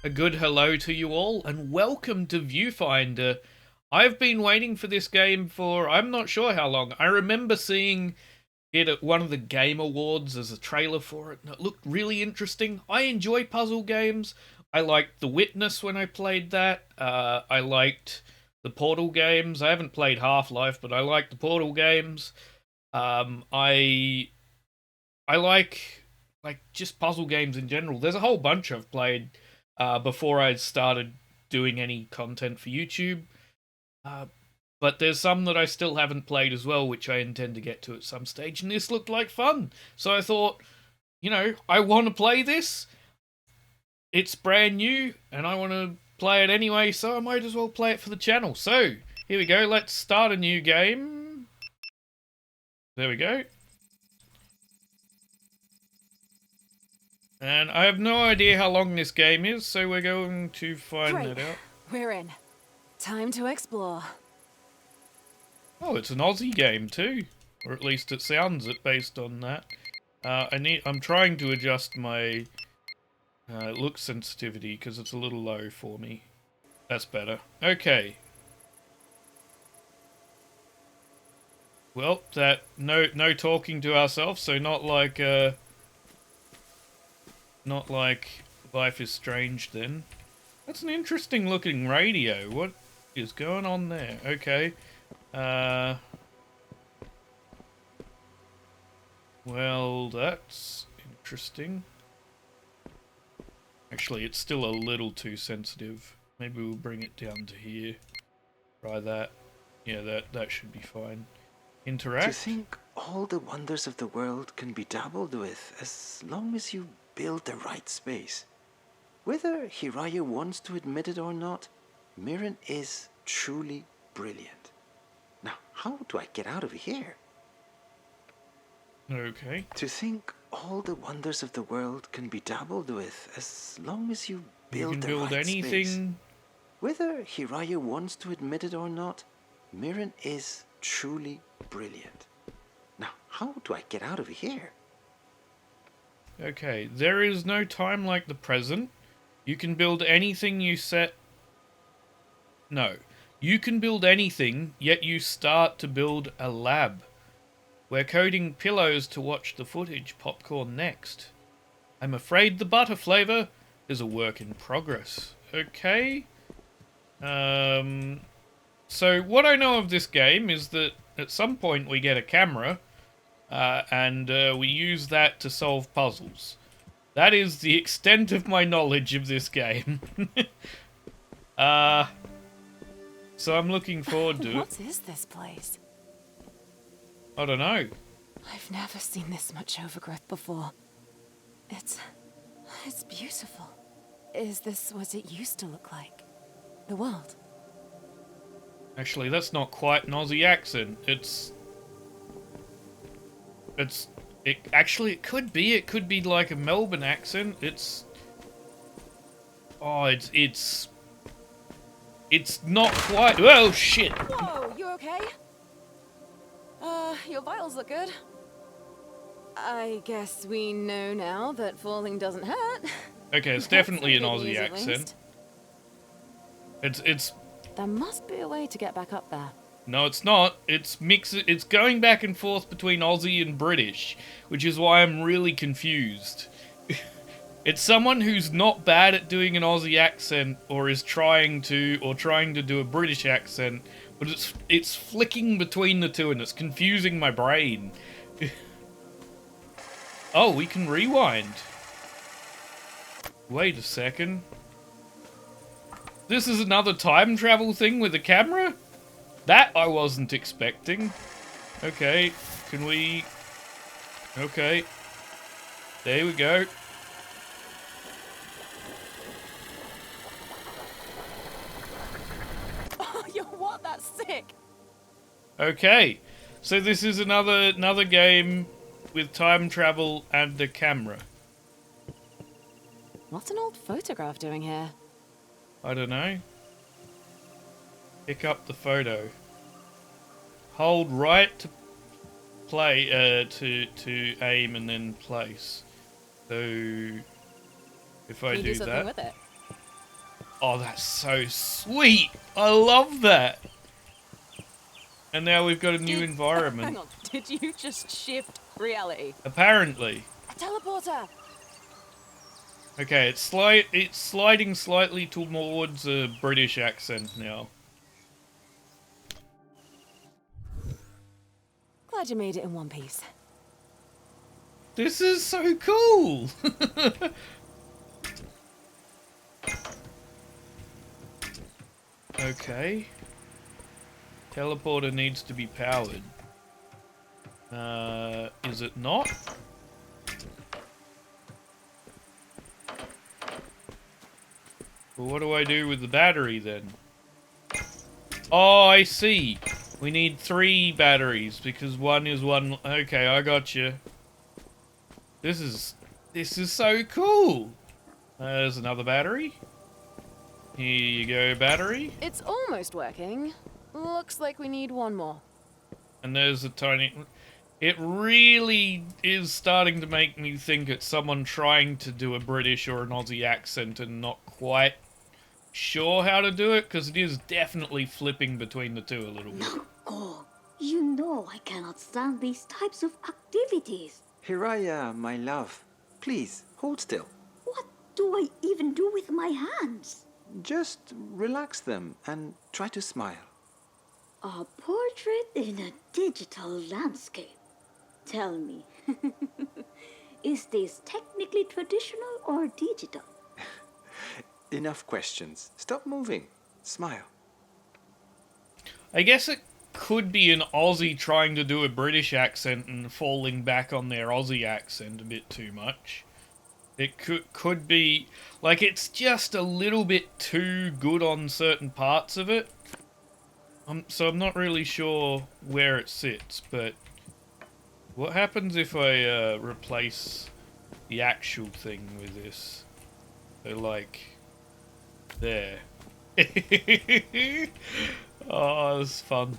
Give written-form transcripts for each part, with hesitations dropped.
A good hello to you all, and welcome to Viewfinder. I've been waiting for this game for I'm not sure how long. I remember seeing it at one of the Game Awards as a trailer for it, and it looked really interesting. I enjoy puzzle games. I liked The Witness when I played that. I liked the Portal games. I haven't played Half-Life, but I like the Portal games. I like just puzzle games in general. There's a whole bunch I've played before I started doing any content for YouTube. Uh, but there's some that I still haven't played as well, which I intend to get to at some stage. And this looked like fun, so I thought, I want to play this. It's brand new, and I want to play it anyway, so I might as well play it for the channel. So here we go. Let's start a new game. There we go. And I have no idea how long this game is, so we're going to find Great. that out. We're in. Time to explore. Oh, it's an Aussie game too, or at least it sounds it based on that. I'm trying to adjust my look sensitivity because it's a little low for me. That's better. Okay. Well, that no talking to ourselves, so not like Life is Strange then. That's an interesting looking radio. What is going on there? Okay. Well, that's interesting. Actually, it's still a little too sensitive. Maybe we'll bring it down to here. Try that. Yeah, that should be fine. Interact. To think all the wonders of the world can be dabbled with as long as you build the right space. Whether Hiraya wants to admit it or not, Mirren is truly brilliant. Now, how do I get out of here? Okay. To think all the wonders of the world can be dabbled with as long as you You build can the build right anything. space. Whether Hiraya wants to admit it or not, Mirren is truly brilliant. Now, how do I get out of here? Okay, there is no time like the present. You can build anything you set. No. You can build anything, yet you start to build a lab. We're coding pillows to watch the footage. Popcorn next. I'm afraid the butter flavor is a work in progress. Okay. So what I know of this game is that at some point we get a camera, and we use that to solve puzzles. That is the extent of my knowledge of this game. So I'm looking forward to it. What is this place? I don't know. I've never seen this much overgrowth before. It's beautiful. Is this what it used to look like? The world? Actually, that's not quite an Aussie accent. Actually, it could be. It could be like a Melbourne accent. It's not quite. Oh shit! Whoa, you okay? Your vitals look good. I guess we know now that falling doesn't hurt. Okay, it's That's definitely an some good Aussie news, at accent. least. It's There must be a way to get back up there. no, it's not. It's going back and forth between Aussie and British, which is why I'm really confused. It's someone who's not bad at doing an Aussie accent or is trying to do a British accent, but it's flicking between the two and it's confusing my brain. Oh, we can rewind. Wait a second. This is another time travel thing with a camera? That I wasn't expecting. Okay, can we... Okay. There we go. Oh, yo, what? That's sick. Okay. So this is another game with time travel and a camera. What's an old photograph doing here? I don't know. Pick up the photo. Hold right to play to aim and then place. So if I Can you do do something that, with it? Oh, that's so sweet. I love that. And now we've got a new environment. Hang on, did you just shift reality? Apparently. A teleporter! Okay, it's sliding slightly towards a British accent now. Glad you made it in one piece. This is so cool! Okay. Teleporter needs to be powered. Is it not? Well, what do I do with the battery then? Oh, I see. We need 3 batteries because one is one. Okay, I got you. This is so cool. There's another battery. Here you go, battery. It's almost working. Looks like we need one more. And there's a tiny... It really is starting to make me think it's someone trying to do a British or an Aussie accent and not quite sure how to do it, because it is definitely flipping between the two a little bit. Oh, you know I cannot stand these types of activities. Hiraya, my love, please hold still. What do I even do with my hands? Just relax them and try to smile. A portrait in a digital landscape. Tell me, is this technically traditional or digital? Enough questions. Stop moving. Smile. I guess it could be an Aussie trying to do a British accent and falling back on their Aussie accent a bit too much. It could be, like, it's just a little bit too good on certain parts of it. So I'm not really sure where it sits, but what happens if I replace the actual thing with this? So, like, there. Oh, this is fun.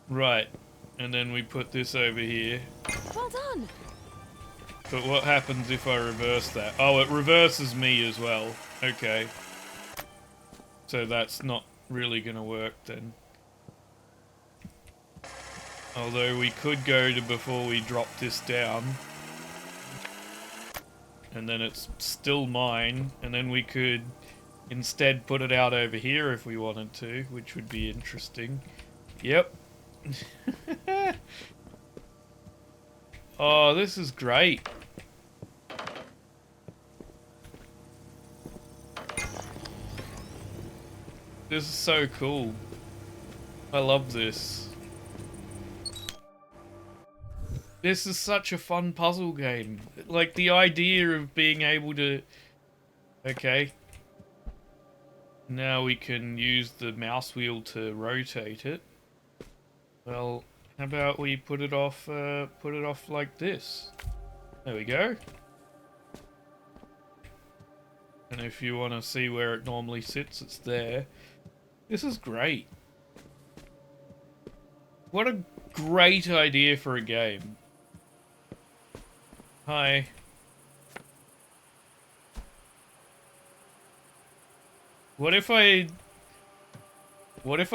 Right. And then we put this over here. Well done! But what happens if I reverse that? Oh, it reverses me as well. Okay. So that's not really going to work then. Although we could go to before we drop this down. And then it's still mine. And then we could instead put it out over here if we wanted to, which would be interesting. Yep. Oh, this is great. This is so cool. I love this. This is such a fun puzzle game. Like, the idea of being able to... Okay. Now we can use the mouse wheel to rotate it. Well, how about we put it off like this? There we go. And if you want to see where it normally sits, it's there. This is great. What a great idea for a game. Hi. What if I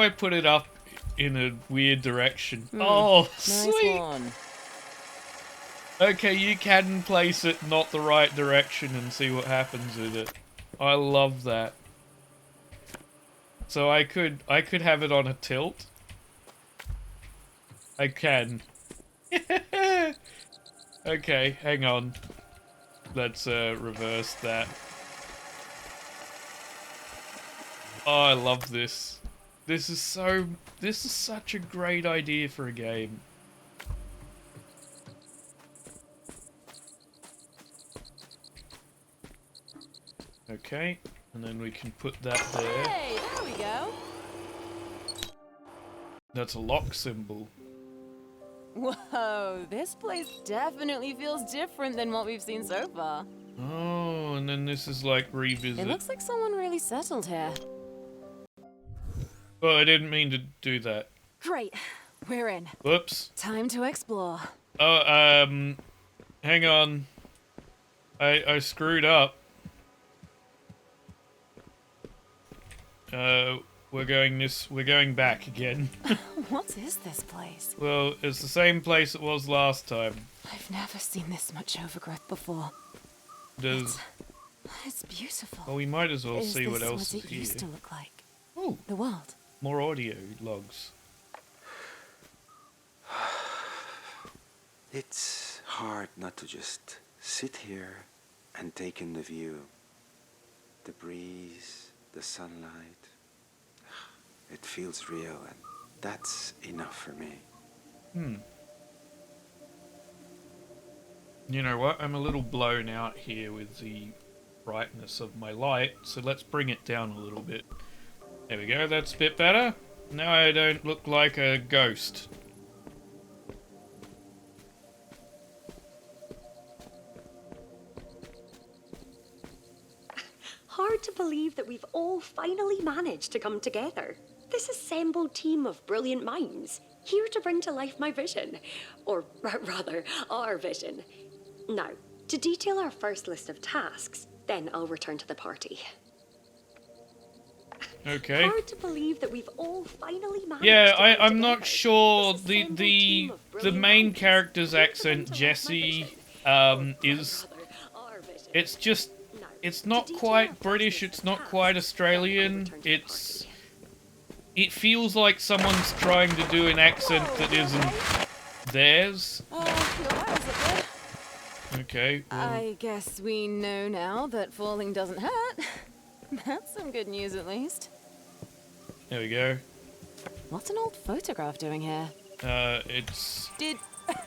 put it up in a weird direction? Oh, Nice sweet. one. Okay, you can place it not the right direction and see what happens with it. I love that. So I could have it on a tilt. I can. Okay, hang on. Let's reverse that. Oh, I love this. This is such a great idea for a game. Okay, and then we can put that there. Hey, there we go. That's a lock symbol. Whoa, this place definitely feels different than what we've seen so far. Oh, and then this is like revisit. It looks like someone really settled here. Oh, I didn't mean to do that. Great, we're in. Whoops. Time to explore. Oh, hang on. I screwed up. We're going back again. What is this place? Well, it's the same place it was last time. I've never seen this much overgrowth before. There's... It's beautiful. Well, we might as well Is see what this else what is it used to here. look like? Oh, The world. more audio logs. It's hard not to just sit here and take in the view. The breeze, the sunlight. It feels real, and that's enough for me. You know what? I'm a little blown out here with the brightness of my light, so let's bring it down a little bit. There we go, that's a bit better. Now I don't look like a ghost. Hard to believe that we've all finally managed to come together. This assembled team of brilliant minds, here to bring to life my vision. Or rather, our vision. Now, to detail our first list of tasks, then I'll return to the party. Okay. Hard to believe that we've all finally managed Yeah, to come I'm not together. sure This the assembled team of the brilliant main minds, character's here to accent, bring to life my Jesse, vision. Or is rather, our vision. it's just Now, it's to not detail our quite first British, list it's of not tasks, quite then I'll Australian. return to the It's party. it feels like someone's trying to do an accent that isn't theirs. Your eyes are good. Okay. Well, I guess we know now that falling doesn't hurt. That's some good news, at least. there we go. What's an old photograph doing here? It's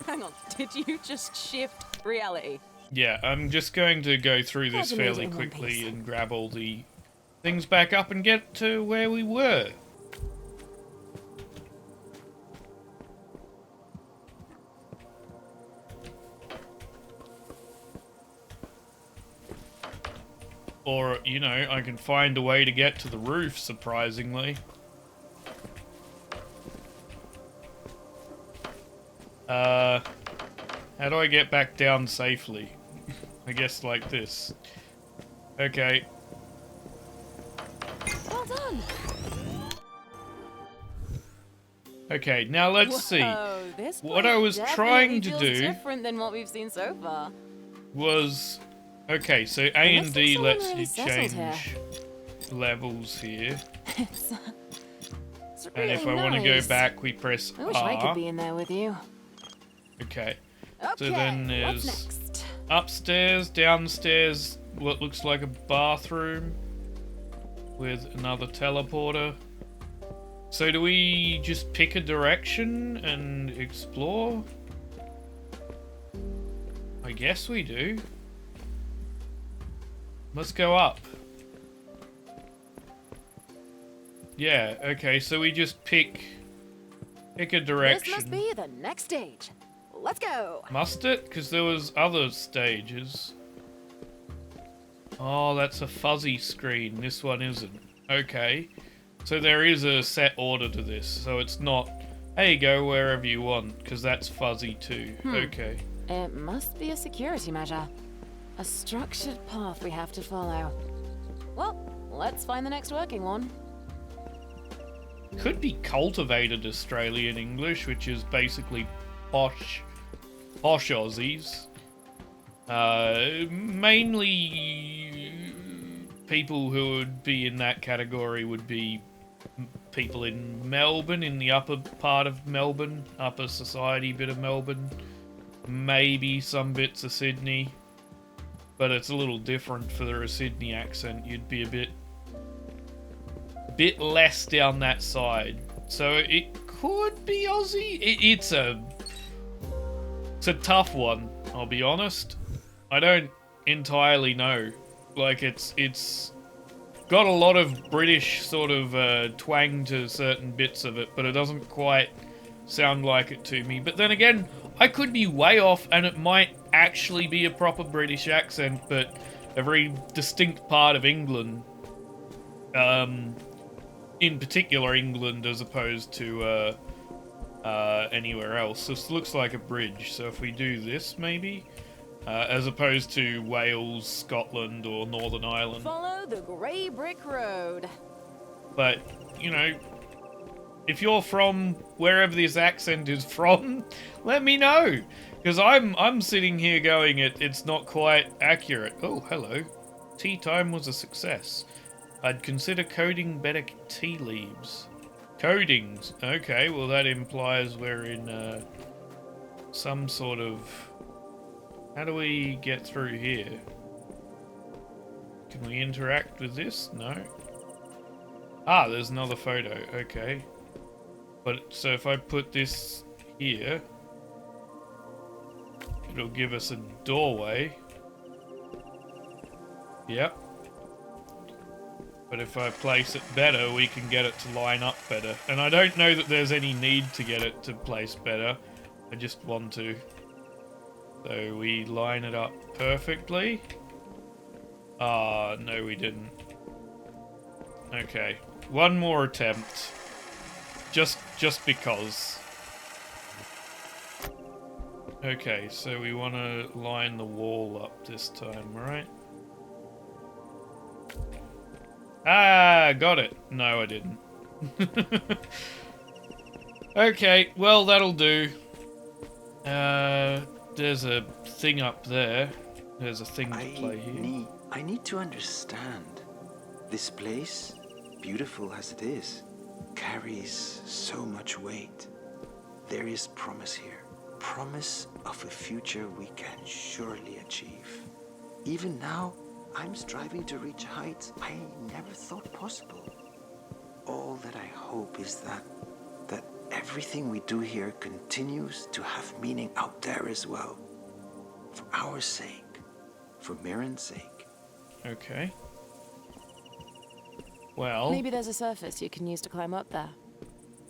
Hang on, did you just shift reality? yeah. I'm just going to go through this Glad you made it fairly in one quickly piece. and grab all the things back up and get to where we were. Or, you know, I can find a way to get to the roof, surprisingly. How do I get back down safely? I guess like this. Okay. Well done. Okay, now let's see. Whoa, this What place I was definitely trying to feels do different than what we've seen so far. Was... Okay, so A looks and like D someone lets really you settled change levels here. It's And really if I want to go nice. back, we press I wish I could R. be in there with you. Okay. Okay, then what's there's- next? Upstairs, downstairs, what looks like a bathroom with another teleporter. So do we just pick a direction and explore? I guess we do. Let's go up. Yeah, okay, so we just pick a This direction. must be the next stage. Let's go. Must it? Because there was other stages. Oh, that's a fuzzy screen. This one isn't. Okay. So there is a set order to this. So it's not, hey, go wherever you want, because that's fuzzy too. Okay. It must be a security measure. A structured path we have to follow. Well, let's find the next working one. Could be cultivated Australian English, which is basically posh Aussies. Mainly people who would be in that category would be people in Melbourne, in the upper part of Melbourne, upper society bit of Melbourne. Maybe some bits of Sydney. But it's a little different for a Sydney accent. You'd be a bit less down that side. So it could be Aussie. It's a tough one, I'll be honest. I don't entirely know. Like, it's got a lot of British sort of twang to certain bits of it, but it doesn't quite sound like it to me. But then again, I could be way off, and it might actually be a proper British accent, but a very distinct part of England. In particular England, as opposed to anywhere else. This looks like a bridge, so if we do this, maybe... as opposed to Wales, Scotland, or Northern Ireland. Follow the grey brick road. But, you know, if you're from wherever this accent is from, let me know. Because I'm sitting here going, it's not quite accurate. Oh, hello. Tea time was a success. I'd consider coding better tea leaves. Codings. Okay, well that implies we're in some sort of... How do we get through here? Can we interact with this? No. Ah, there's another photo. Okay. But, so if I put this here, it'll give us a doorway. Yep. But if I place it better, we can get it to line up better. And I don't know that there's any need to get it to place better. I just want to. So we line it up perfectly. Ah, no we didn't. Okay. One more attempt. Just because. Okay, so we want to line the wall up this time, right? Ah, got it. No, I didn't. Okay, well, that'll do. There's a thing up there. There's a thing to play here. I need to understand. This place, beautiful as it is, carries so much weight. There is promise here. Promise of a future we can surely achieve. Even now, I'm striving to reach heights I never thought possible. All that I hope is that everything we do here continues to have meaning out there as well. For our sake. For Mirren's sake. Okay. Well... Maybe there's a surface you can use to climb up there.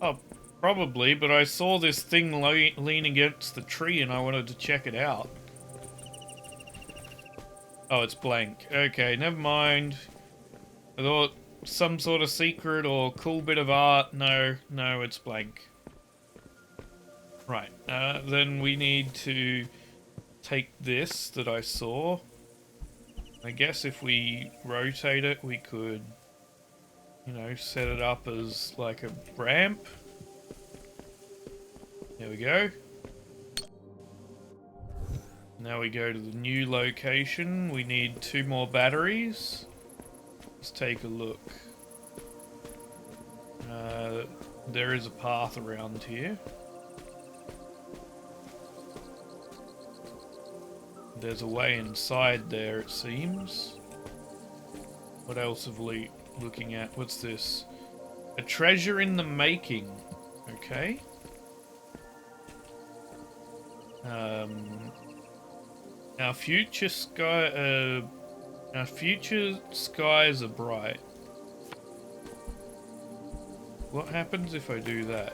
Oh, probably, but I saw this thing lean against the tree and I wanted to check it out. Oh, it's blank. Okay, never mind. I thought some sort of secret or cool bit of art. No, it's blank. Right, then we need to take this that I saw. I guess if we rotate it, we could, you know, set it up as like a ramp. There we go. Now we go to the new location. We need 2 more batteries. Let's take a look. There is a path around here. There's a way inside there, it seems. What else are we looking at? What's this? A treasure in the making. Okay. Our future skies are bright. What happens if I do that?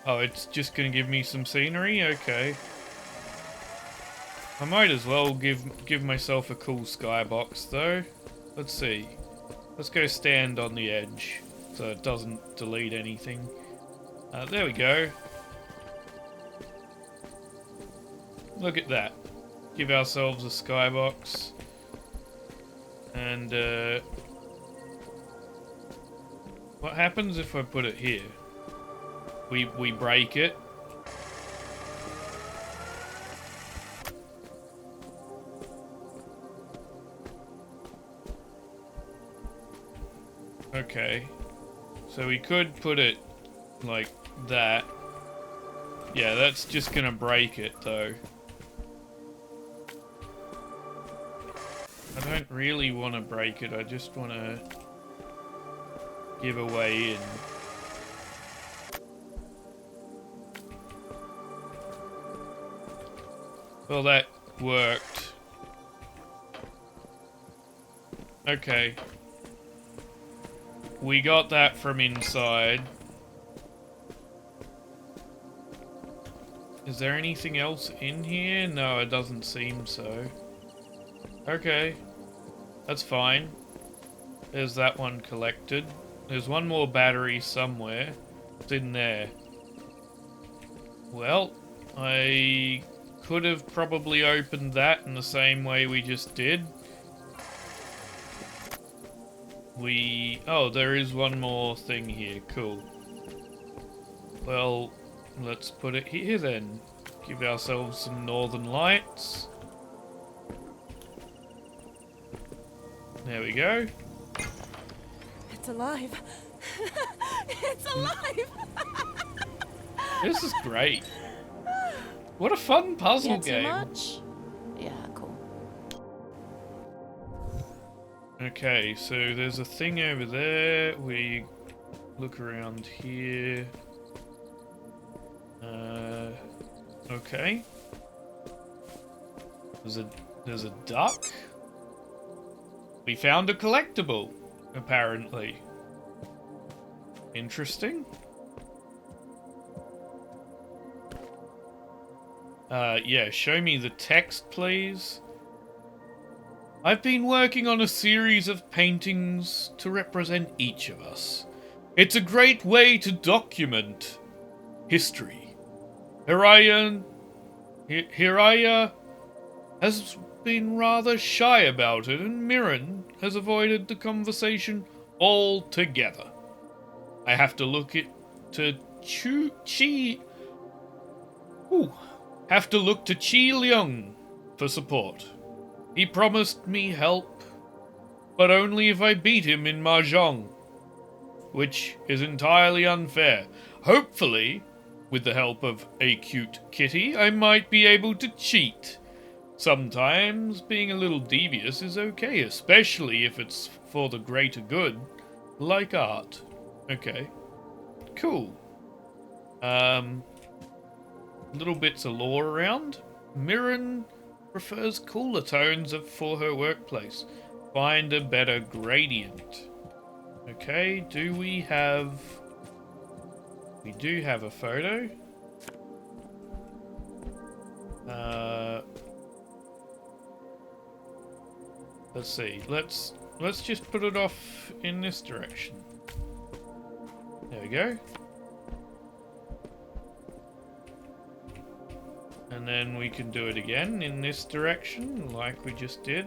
Oh, it's just gonna give me some scenery? Okay. I might as well give myself a cool skybox though. Let's see. Let's go stand on the edge so it doesn't delete anything. There we go. Look at that. Give ourselves a skybox. And what happens if I put it here? We break it. Okay. So we could put it like that. Yeah, that's just gonna break it though. I don't really want to break it, I just want to give a way in. Well, that worked. Okay. We got that from inside. Is there anything else in here? No, it doesn't seem so. Okay. That's fine. There's that one collected. There's one more battery somewhere. It's in there. Well, I could have probably opened that in the same way we just did. Oh, there is one more thing here. Cool. Well, let's put it here then. Give ourselves some northern lights. There we go. It's alive. It's alive. This is great. What a fun puzzle Get too game. much? Yeah, cool. Okay, so there's a thing over there. We look around here. Okay. There's a duck. We found a collectible, apparently. Interesting. Yeah, show me the text, please. I've been working on a series of paintings to represent each of us. It's a great way to document history. Hiraya has been rather shy about it, and Mirren has avoided the conversation altogether. I have to look to Chi Leung for support. He promised me help, but only if I beat him in Mahjong, which is entirely unfair. Hopefully, with the help of a cute kitty, I might be able to cheat. Sometimes being a little devious is okay, especially if it's for the greater good, like art. Okay. Cool. Little bits of lore around. Mirren prefers cooler tones for her workplace. Find a better gradient. Okay, do we have... We do have a photo. Let's see. Let's just put it off in this direction. There we go. And then we can do it again in this direction, like we just did.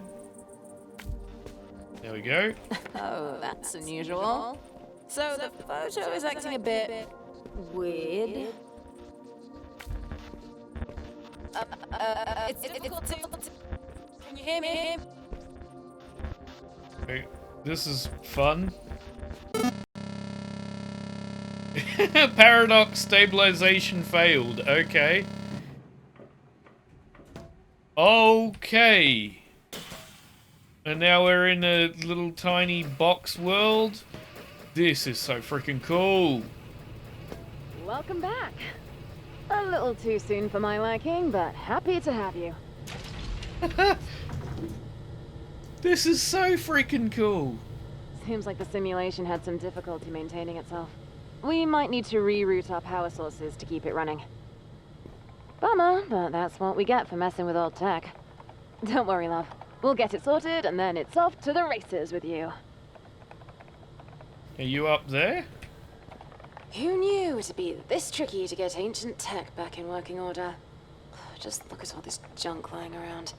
There we go. Oh, that's unusual. So the photo is acting a bit weird. It's difficult to... Can you hear me? Okay, this is fun. Paradox stabilization failed. Okay. Okay. And now we're in a little tiny box world. This is so freaking cool. Welcome back. A little too soon for my liking, but happy to have you. This is so freaking cool. Seems like the simulation had some difficulty maintaining itself. We might need to reroute our power sources to keep it running. Bummer, but that's what we get for messing with old tech. Don't worry, love. We'll get it sorted, and then it's off to the races with you. Are you up there? Who knew it'd be this tricky to get ancient tech back in working order? Just look at all this junk lying around.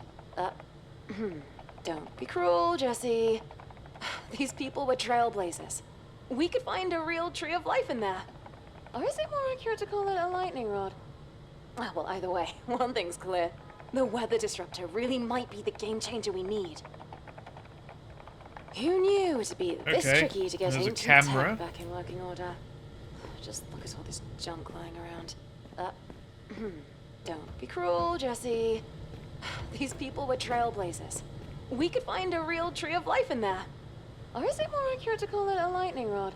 Don't be cruel, Jesse. These people were trailblazers. We could find a real tree of life in there. Or is it more accurate to call it a lightning rod? Well, either way, one thing's clear. The weather disruptor really might be the game changer we need. Who knew it'd be this tricky to get There's ancient a camera. tech back in working order? Just look at all this junk lying around. Don't be cruel, Jesse. These people were trailblazers. We could find a real tree of life in there. Or is it more accurate to call it a lightning rod?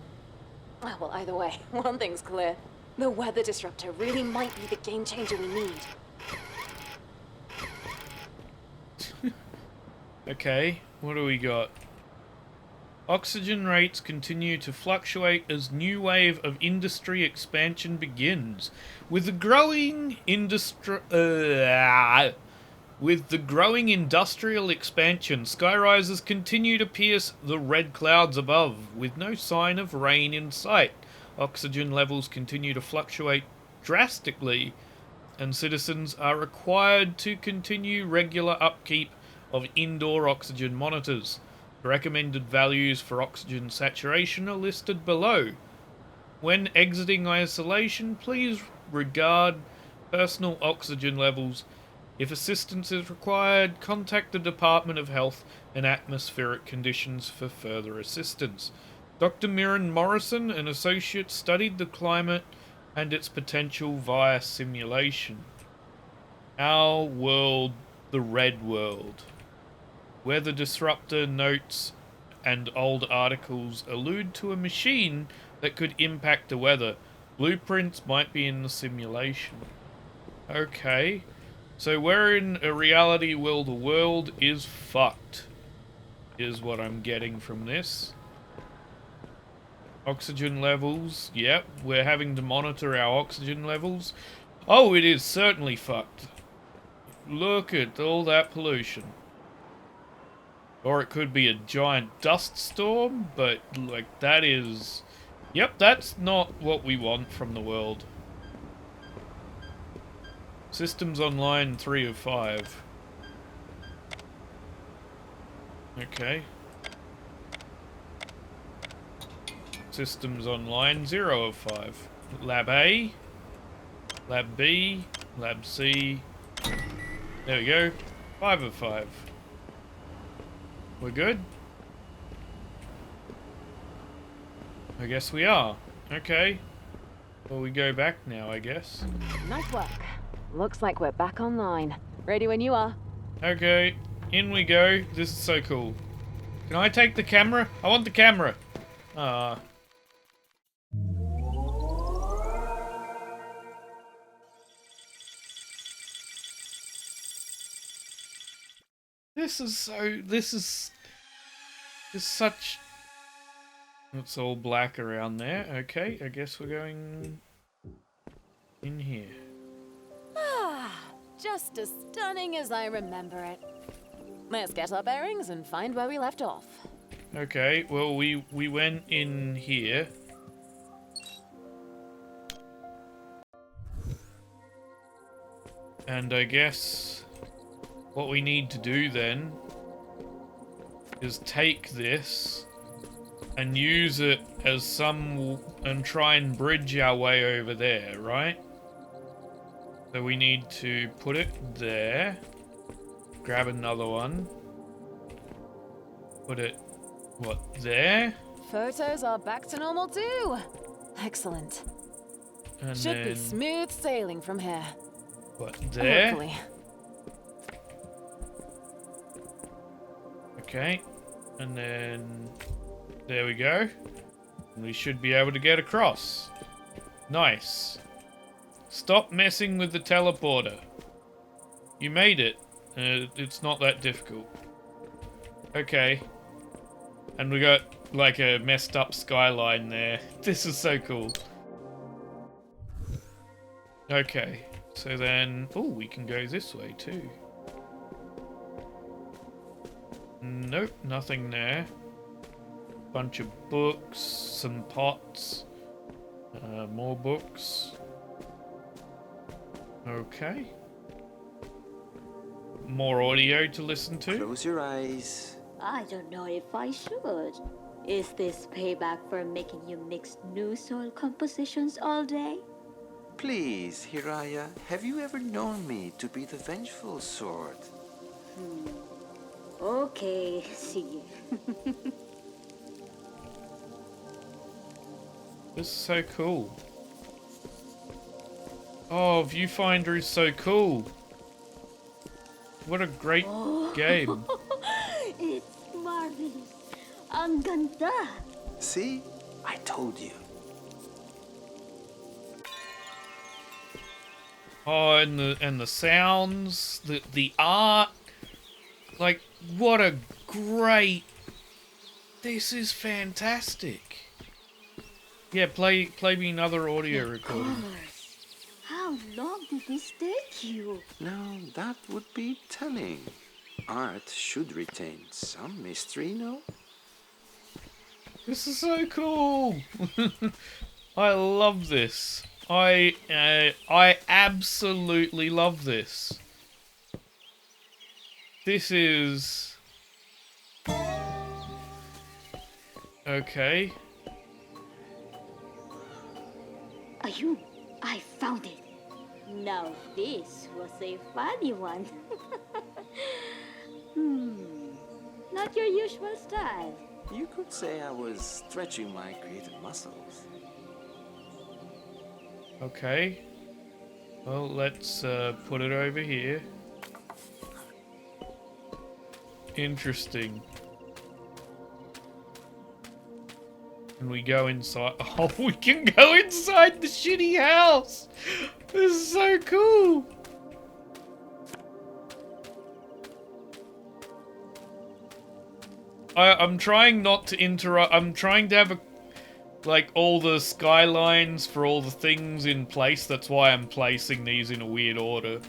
Well, either way, one thing's clear. The weather disruptor really might be the game changer we need. Okay, what do we got? Oxygen rates continue to fluctuate as new wave of industry expansion begins. With the growing industrial expansion, skyrises continue to pierce the red clouds above, with no sign of rain in sight. Oxygen levels continue to fluctuate drastically and citizens are required to continue regular upkeep of indoor oxygen monitors. The recommended values for oxygen saturation are listed below. When exiting isolation, please regard personal oxygen levels. If assistance is required, contact the Department of Health and Atmospheric Conditions for further assistance. Dr. Mirren Morrison, an associate, studied the climate and its potential via simulation. Our world, the Red World. Weather disruptor notes and old articles allude to a machine that could impact the weather. Blueprints might be in the simulation. Okay. So we're in a reality where the world is fucked, is what I'm getting from this. Oxygen levels, yep, we're having to monitor our oxygen levels. Oh, it is certainly fucked. Look at all that pollution. Or it could be a giant dust storm, but like that is... Yep, that's not what we want from the world. Systems online 3 of 5. Okay. Systems online 0 of 5. Lab A, Lab B, Lab C. There we go. 5 of 5. We're good? I guess we are. Okay. Well, we go back now, I guess. Nice work. Looks like we're back online. Ready when you are. Okay. In we go. This is so cool. Can I take the camera? I want the camera. Ah. This is such... It's all black around there. Okay, I guess we're going in here. Ah, just as stunning as I remember it. Let's get our bearings and find where we left off. Okay, well we went in here. And I guess what we need to do then is take this and use it as some... and try and bridge our way over there, right? So we need to put it there. Grab another one. Put it, what, there? Photos are back to normal too. Excellent. And Should then, be smooth sailing from here. what, there? Hopefully. Okay. And then, there we go. And we should be able to get across. Nice. Stop messing with the teleporter. You made it. It's not that difficult. Okay. And we got like a messed up skyline there. This is so cool. Okay. So then... Oh, we can go this way too. Nope, nothing there. Bunch of books, some pots. More books. Okay. More audio to listen to. Close your eyes. I don't know if I should. Is this payback for making you mix new soil compositions all day? Please, Hiraya, have you ever known me to be the vengeful sort? Okay, see. This is so cool. Oh, Viewfinder is so cool. What a great game. It's marvelous. Ang ganda. See? I told you. Oh, and the sounds, the art. Like, what a great... This is fantastic. Yeah, play me another audio recording. How long did this take you? Now, that would be telling. Art should retain some mystery, no? This is so cool. I love this. I absolutely love this. This is okay. Ayun, I found it. Now this was a funny one. Not your usual style. You could say I was stretching my creative muscles. Okay. Well, let's put it over here. Interesting. And we go inside. Oh, we can go inside the shitty house! This is so cool! I'm trying not to interrupt. I'm trying to have like all the skylines for all the things in place. That's why I'm placing these in a weird order.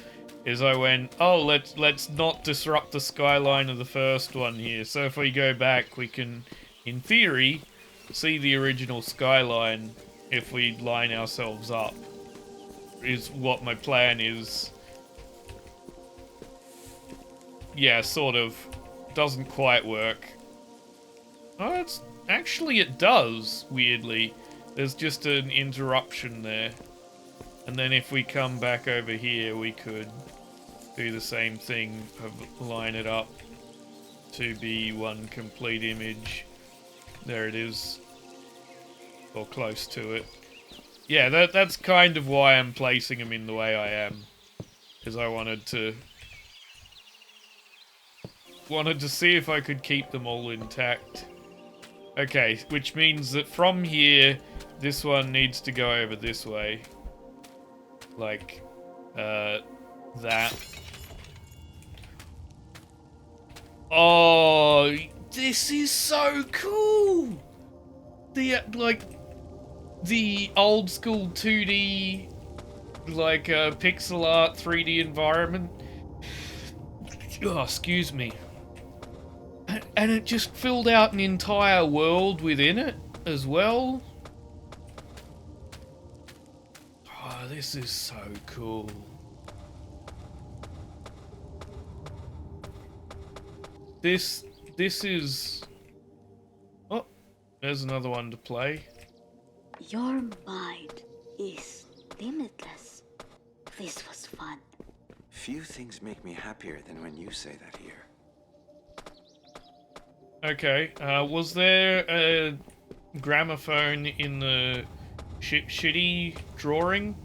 Is I went, oh, let's not disrupt the skyline of the first one here. So if we go back, we can, in theory, see the original skyline if we line ourselves up. Is what my plan is. Yeah, sort of. Doesn't quite work. Oh, it's actually it does, weirdly. There's just an interruption there. And then if we come back over here, we could do the same thing, line it up to be one complete image. There it is. Or close to it. Yeah, that's kind of why I'm placing them in the way I am. Because I wanted to see if I could keep them all intact. Okay, which means that from here, this one needs to go over this way. Like, that. Oh, this is so cool! The old school 2D, pixel art 3D environment. Oh, excuse me. And it just filled out an entire world within it as well. Oh, this is so cool. This is... Oh, there's another one to play. Your mind is limitless. This was fun. Few things make me happier than when you say that here. Okay, was there a gramophone in the shitty drawing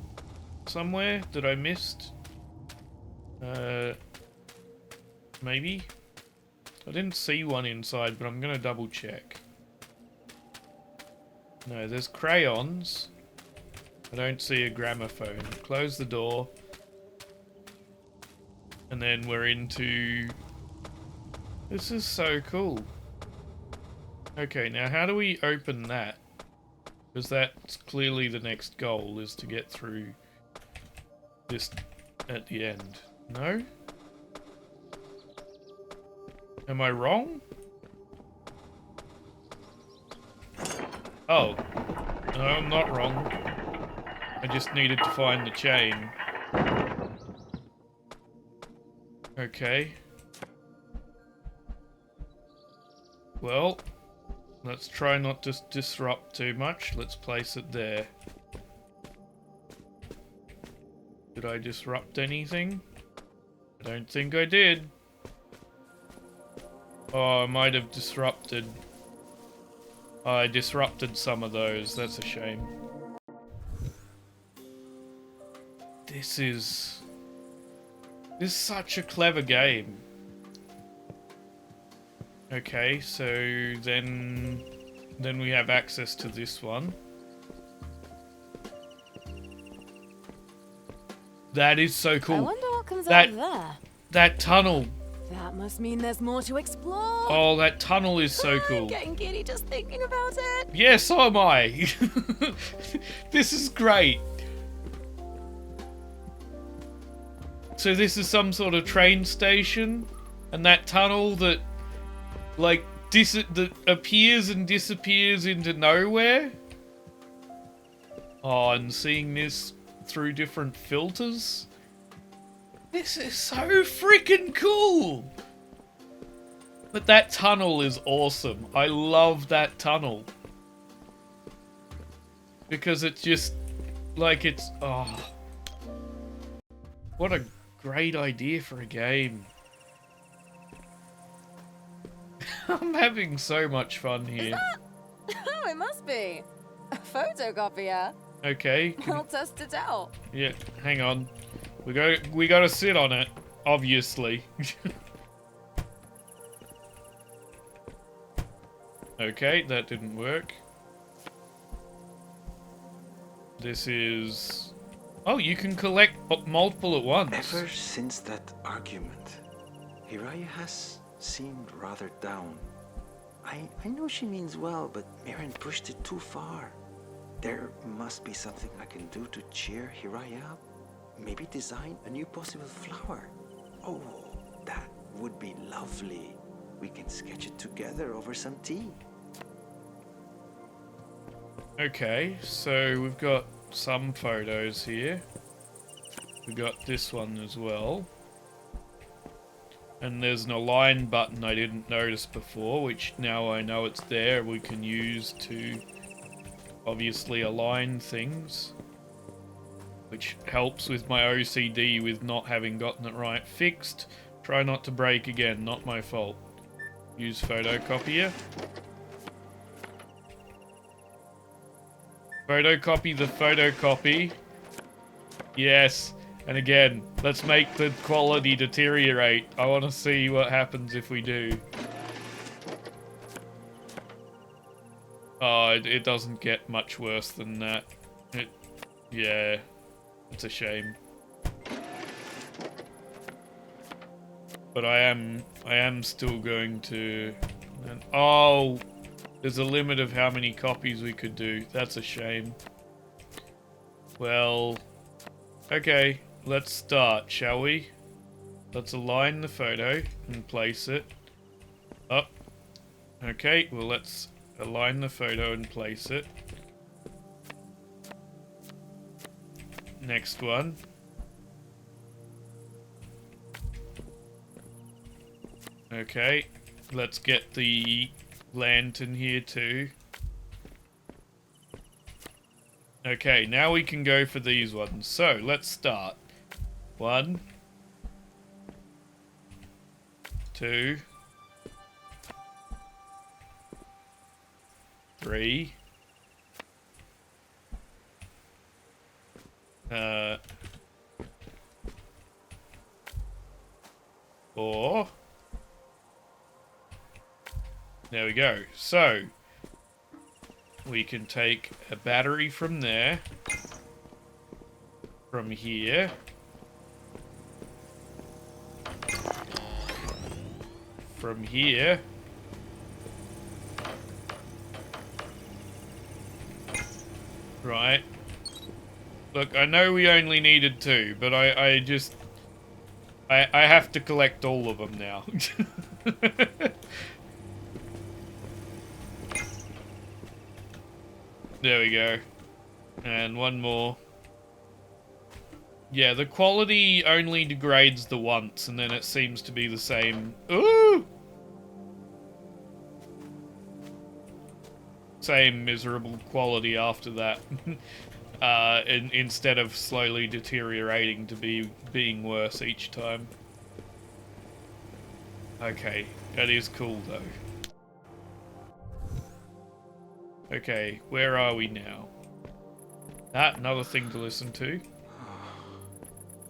somewhere that I missed? Maybe? I didn't see one inside, but I'm gonna double check. No, there's crayons. I don't see a gramophone. Close the door. And then we're into... This is so cool. Okay, now how do we open that? Because that's clearly the next goal, is to get through this at the end. No? Am I wrong? Oh. No, I'm not wrong. I just needed to find the chain. Okay. Well, let's try not to disrupt too much. Let's place it there. Did I disrupt anything? I don't think I did. Oh, I might have disrupted. I disrupted some of those. That's a shame. This is such a clever game. Okay, so then we have access to this one. That is so cool. I wonder what comes out of there. That tunnel. That must mean there's more to explore. Oh, that tunnel is so cool. I'm getting giddy just thinking about it. Yeah, so am I. This is great. So this is some sort of train station, and that tunnel that, like, that appears and disappears into nowhere. Oh, and seeing this through different filters. This is so freaking cool! But that tunnel is awesome. I love that tunnel. Because it's just, like, it's, oh. What a great idea for a game. I'm having so much fun here. Oh, it must be. A photocopier. Okay. I'll test it out. Yeah, hang on. We gotta sit on it, obviously. Okay, that didn't work. This is... Oh, you can collect multiple at once. Ever since that argument, Hiraya has seemed rather down. I know she means well, but Mirren pushed it too far. There must be something I can do to cheer Hiraya up. Maybe design a new possible flower. Oh, that would be lovely. We can sketch it together over some tea. Okay, so we've got some photos here. We got this one as well. And there's an align button I didn't notice before, which now I know it's there, we can use to obviously align things. Which helps with my OCD with not having gotten it right. Fixed. Try not to break again, not my fault. Use photocopier. Photocopy the photocopy. Yes. And again, let's make the quality deteriorate. I want to see what happens if we do. Oh, it doesn't get much worse than that. Yeah, it's a shame. But I am still going to... Oh, there's a limit of how many copies we could do. That's a shame. Well, okay. Let's start, shall we? Let's align the photo and place it up. Okay, well let's align the photo and place it. Next one. Okay, let's get the lantern here too. Okay, now we can go for these ones. So, let's start. 1, 2, 3, 4. There we go. So, we can take a battery from there, from here, from here, right. Look, I know we only needed 2, but I have to collect all of them now. There we go. And one more. Yeah, the quality only degrades the once, and then it seems to be the same. Ooh! Same miserable quality after that. Instead of slowly deteriorating to being worse each time. Okay, that is cool though. Okay, where are we now? Another thing to listen to.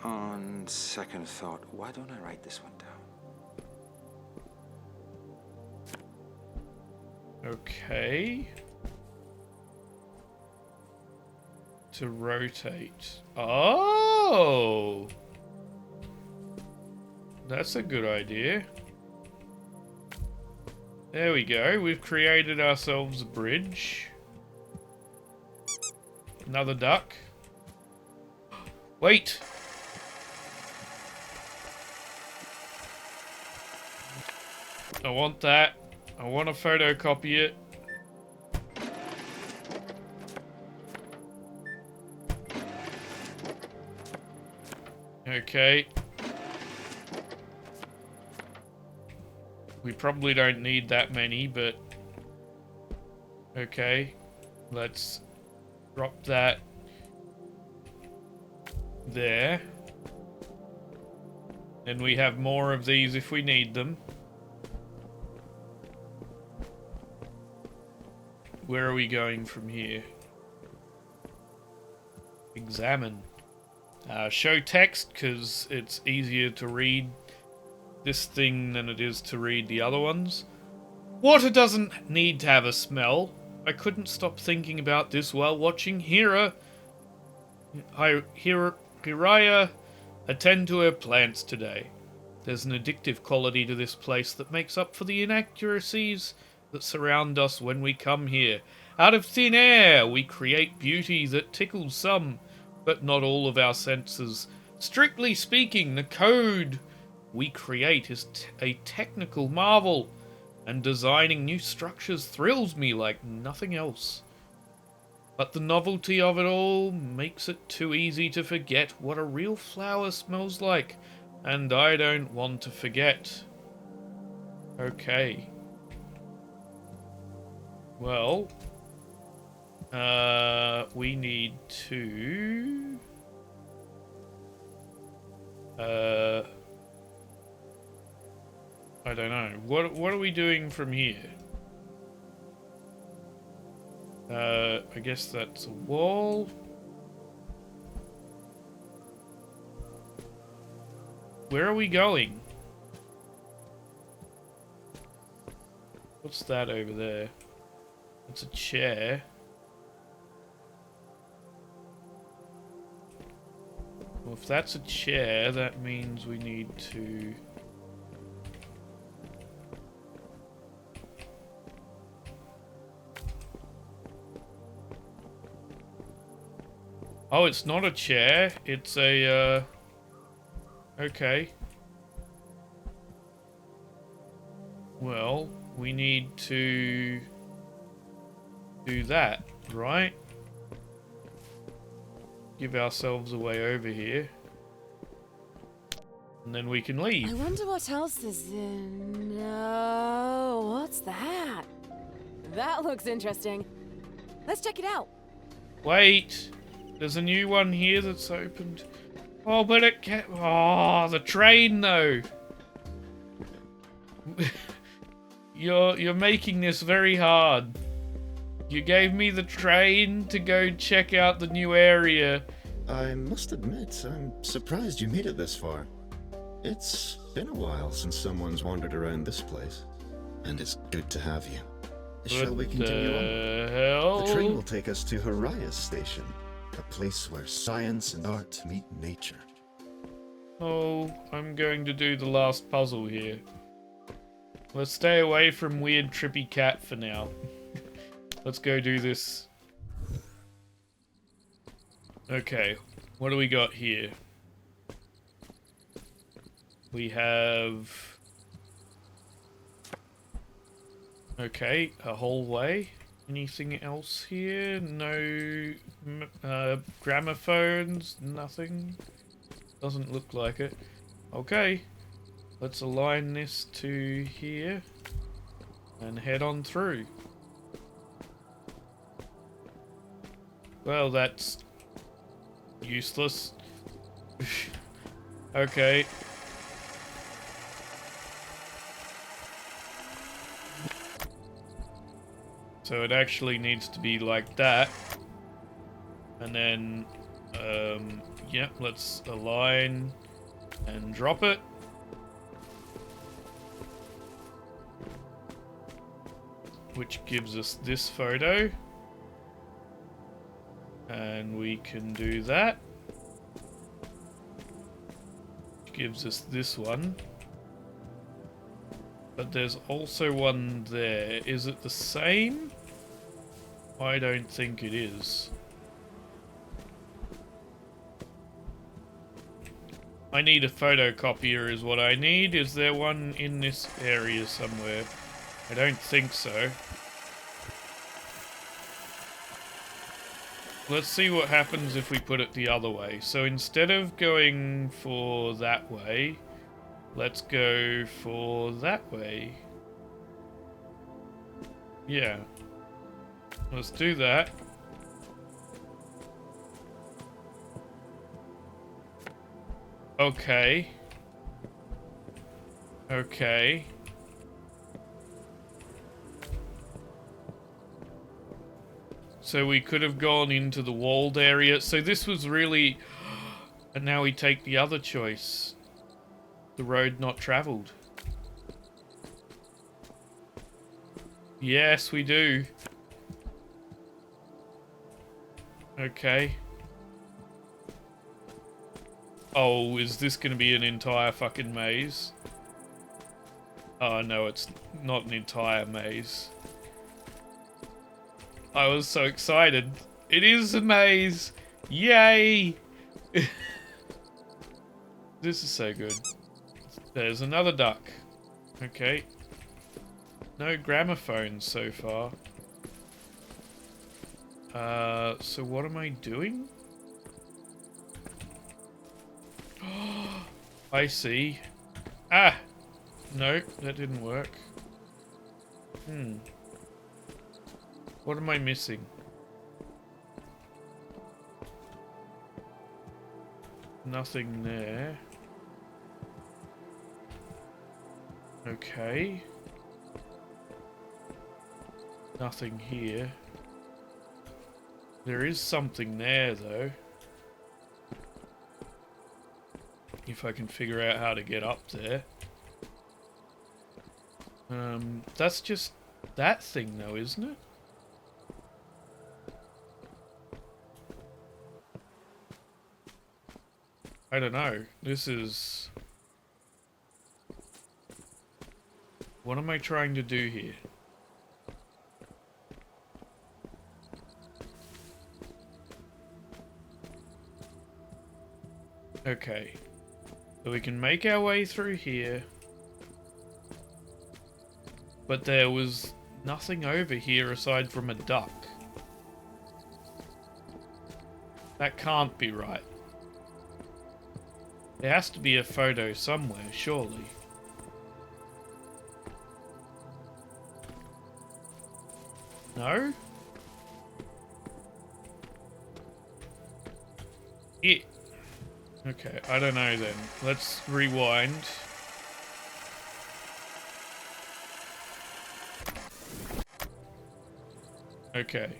On second thought, why don't I write this one down? Okay. To rotate. Oh! That's a good idea. There we go. We've created ourselves a bridge. Another duck. Wait! I want that. I want to photocopy it. Okay. We probably don't need that many, but... Okay. Let's drop that there. And we have more of these if we need them. Where are we going from here? Examine. Show text, because it's easier to read this thing than it is to read the other ones. Water doesn't need to have a smell. I couldn't stop thinking about this while watching Hiraya attend to her plants today. There's an addictive quality to this place that makes up for the inaccuracies that surround us when we come here. Out of thin air, we create beauty that tickles some, but not all of our senses. Strictly speaking, the code we create is a technical marvel, and designing new structures thrills me like nothing else. But the novelty of it all makes it too easy to forget what a real flower smells like, and I don't want to forget. Okay. Well, we need to... I don't know. What are we doing from here? I guess that's a wall. Where are we going? What's that over there? It's a chair. Well, if that's a chair, that means we need to... Oh, it's not a chair. It's a, okay. Well, we need to do that, right? Give ourselves a way over here. And then we can leave. I wonder what else is in... No, what's that? That looks interesting. Let's check it out. Wait! There's a new one here that's opened. Oh, but it can't... Oh, the train, though! You're making this very hard. You gave me the train to go check out the new area. I must admit, I'm surprised you made it this far. It's been a while since someone's wandered around this place. And it's good to have you. Shall we continue on? Hell? The train will take us to Hiraya's station, a place where science and art meet nature. Oh, I'm going to do the last puzzle here. Let's stay away from weird trippy cat for now. Let's go do this. Okay, what do we got here? We have... Okay, a hallway. Anything else here? No gramophones? Nothing? Doesn't look like it. Okay, let's align this to here and head on through. Well, that's useless. Okay. So it actually needs to be like that. And then, yep, let's align and drop it. Which gives us this photo. And we can do that. Which gives us this one. But there's also one there. Is it the same? I don't think it is. I need a photocopier is what I need. Is there one in this area somewhere? I don't think so. let's see what happens if we put it the other way. So instead of going for that way, let's go for that way. Yeah. Let's do that. Okay. Okay. So we could have gone into the walled area. So this was really... And now we take the other choice. The road not travelled. Yes, we do. Okay. Oh, is this going to be an entire fucking maze? Oh, no, it's not an entire maze. I was so excited. It is a maze! Yay! This is so good. There's another duck. Okay. No gramophones so far. So what am I doing? I see. Ah! No, that didn't work. What am I missing? Nothing there. Okay. Nothing here. There is something there, though. If I can figure out how to get up there. That's just that thing, though, isn't it? I don't know. This is... What am I trying to do here? Okay. So we can make our way through here. But there was nothing over here aside from a duck. That can't be right. There has to be a photo somewhere, surely. No? It. Okay, I don't know then. Let's rewind. Okay.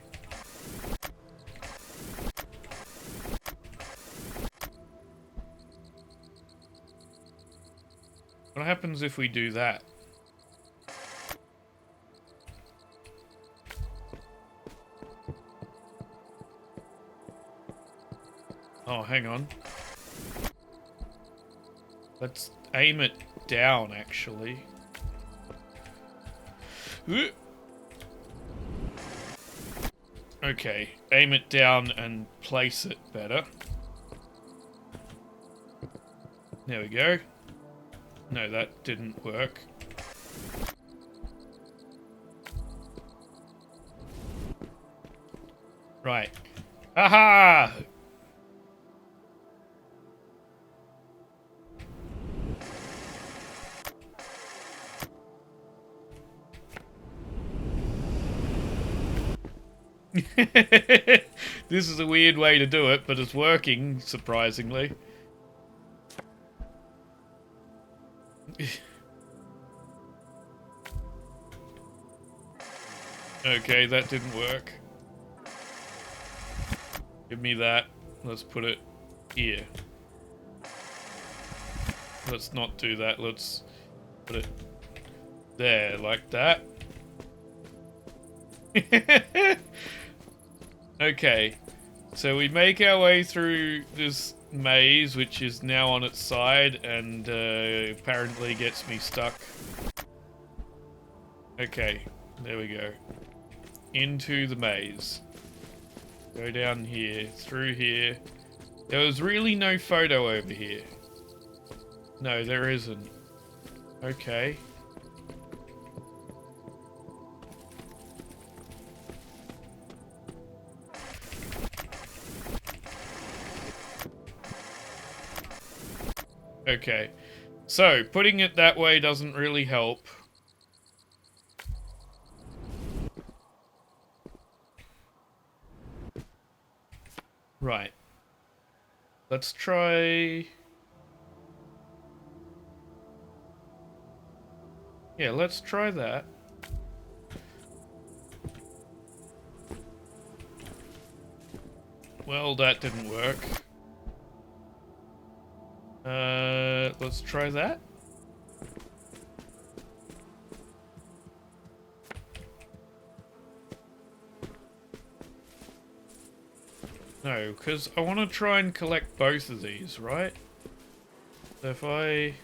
What happens if we do that? Oh, hang on. Let's aim it down, actually. Okay, aim it down and place it better. There we go. No, that didn't work. Right. Aha! This is a weird way to do it, but it's working, surprisingly. Okay, that didn't work. Give me that. Let's put it here. Let's not do that. Let's put it there, like that. Okay, so we make our way through this maze, which is now on its side, and apparently gets me stuck. Okay, there we go. Into the maze. Go down here, through here. There was really no photo over here. No, there isn't. Okay. Okay. So, putting it that way doesn't really help. Right. Let's try... Yeah, let's try that. Well, that didn't work. Let's try that. No, because I want to try and collect both of these, right? So if I...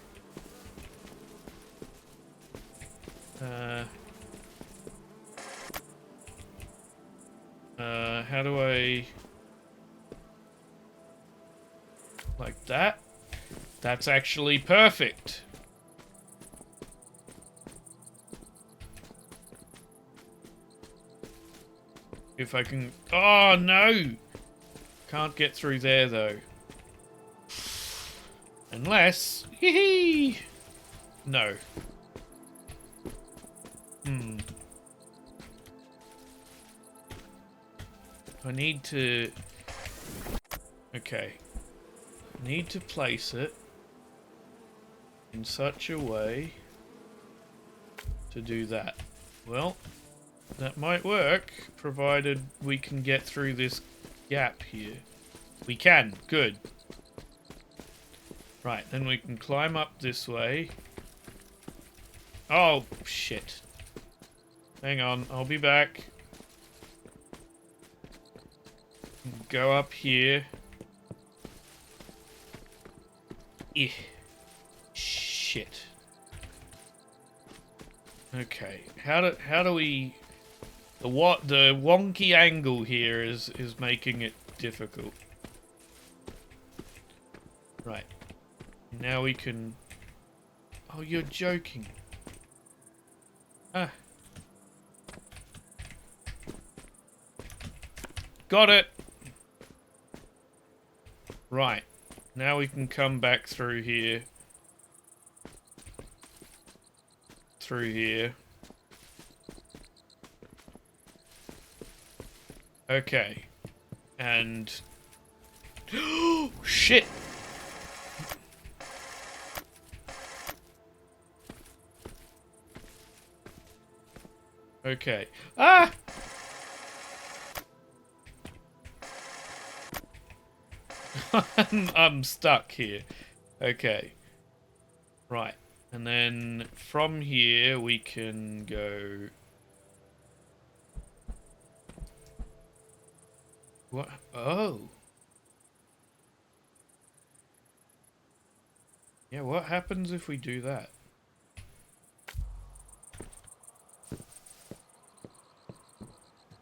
how do I... Like that? That's actually perfect. If I can... Oh, no! Can't get through there, though. Unless... Hee-hee! No. I need to... Okay. I need to place it in such a way to do that. Well, that might work, provided we can get through this gap here. We can. Good. Right, then we can climb up this way. Oh, shit. Hang on, I'll be back. Go up here. Eh. Shit. Okay, how do we... The wonky angle here is making it difficult. Right. Now we can... Oh, you're joking. Ah. Got it! Right. Now we can come back through here. Through here. Okay. And... Shit! Okay. Ah! I'm stuck here. Okay. Right. And then from here we can go... What? Oh. Yeah, what happens if we do that?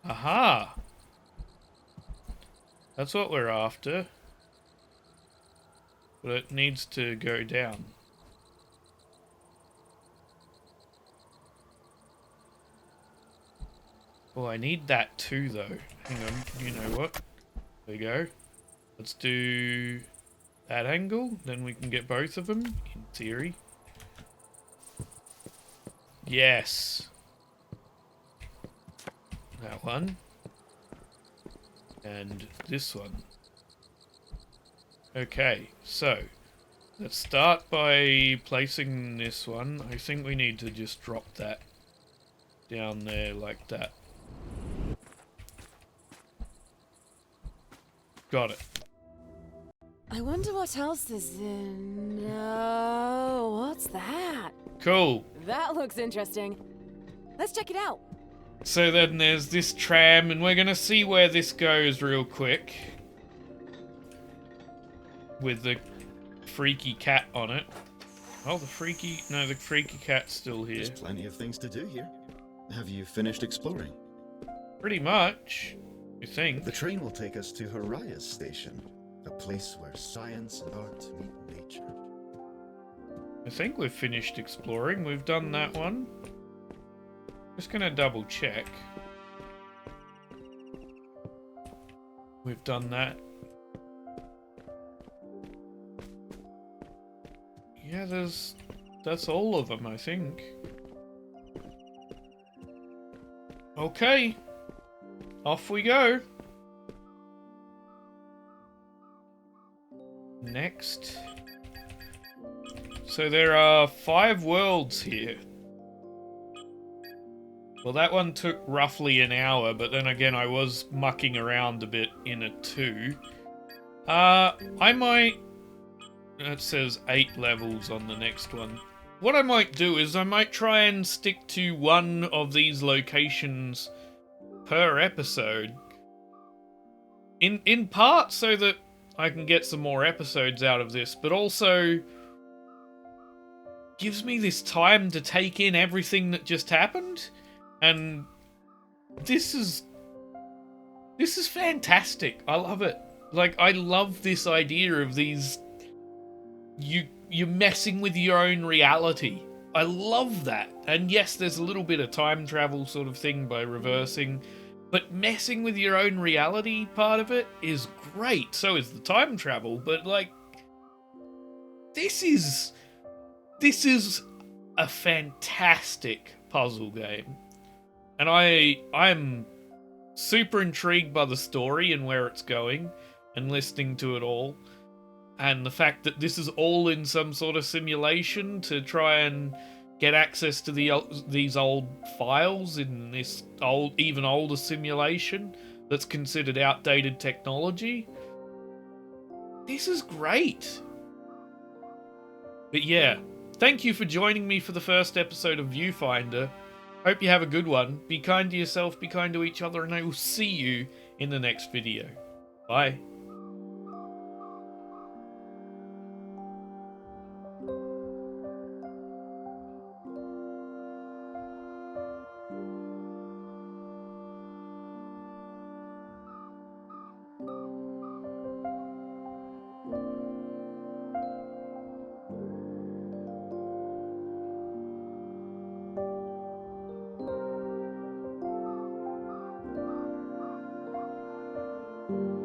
Aha! That's what we're after. But it needs to go down. Oh, I need that too, though. Hang on, you know what? There we go. Let's do that angle, then we can get both of them, in theory. Yes! That one. And this one. Okay, so let's start by placing this one. I think we need to just drop that down there like that. Got it. I wonder what else is in... Oh, what's that? Cool. That looks interesting. Let's check it out. So then there's this tram, and we're gonna see where this goes real quick. With the freaky cat on it. Oh, the freaky cat's still here. There's plenty of things to do here. Have you finished exploring? Pretty much, I think. The train will take us to Haraya's station, a place where science and art meet nature. I think we've finished exploring. We've done that one. Just gonna double check. We've done that. Yeah, that's all of them, I think. Okay, off we go. Next. So there are 5 worlds here. Well, that one took roughly an hour, but then again, I was mucking around a bit in it too. I might... It says 8 levels on the next one. What I might do is I might try and stick to one of these locations per episode. In part so that I can get some more episodes out of this, but also gives me this time to take in everything that just happened. And this is fantastic. I love it. Like, I love this idea of these... You're messing with your own reality. I love that. And yes, there's a little bit of time travel sort of thing by reversing, but messing with your own reality part of it is great. So is the time travel, but like, this is a fantastic puzzle game. And I'm super intrigued by the story and where it's going and listening to it all. And the fact that this is all in some sort of simulation to try and get access to these old files in this even older simulation that's considered outdated technology. This is great. But yeah, thank you for joining me for the first episode of Viewfinder. Hope you have a good one. Be kind to yourself, be kind to each other, and I will see you in the next video. Bye. you